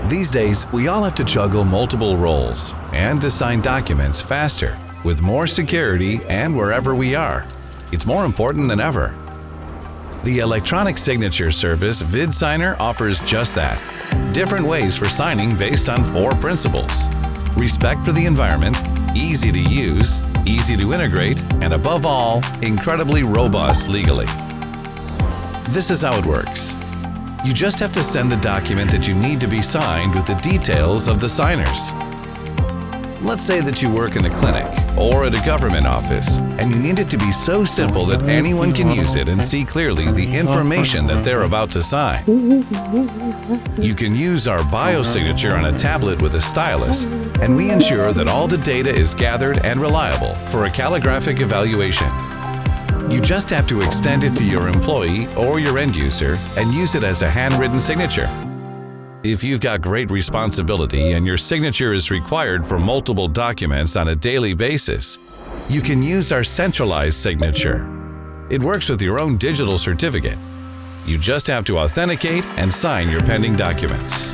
These days, we all have to juggle multiple roles and to sign documents faster, with more security and wherever we are. It's more important than ever. The electronic signature service VIDsigner offers just that. Different ways for signing based on 4 principles: respect for the environment, easy to use, easy to integrate, and above all, incredibly robust legally. This is how it works. You just have to send the document that you need to be signed with the details of the signers. Let's say that you work in a clinic or at a government office, and you need it to be so simple that anyone can use it and see clearly the information that they're about to sign. You can use our biosignature on a tablet with a stylus, and we ensure that all the data is gathered and reliable for a calligraphic evaluation. You just have to extend it to your employee or your end user and use it as a handwritten signature. If you've got great responsibility and your signature is required for multiple documents on a daily basis, you can use our centralized signature. It works with your own digital certificate. You just have to authenticate and sign your pending documents.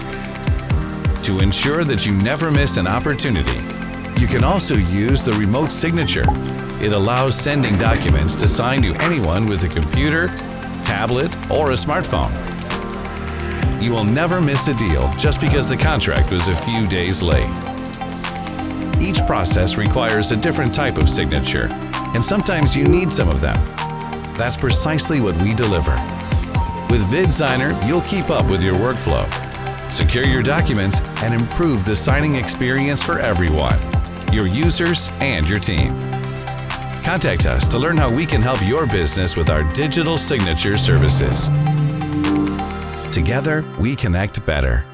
To ensure that you never miss an opportunity, you can also use the remote signature. It allows sending documents to sign to anyone with a computer, tablet, or a smartphone. You will never miss a deal just because the contract was a few days late. Each process requires a different type of signature, and sometimes you need some of them. That's precisely what we deliver. With VIDsigner, you'll keep up with your workflow, secure your documents, and improve the signing experience for everyone, your users and your team. Contact us to learn how we can help your business with our digital signature services. Together, we connect better.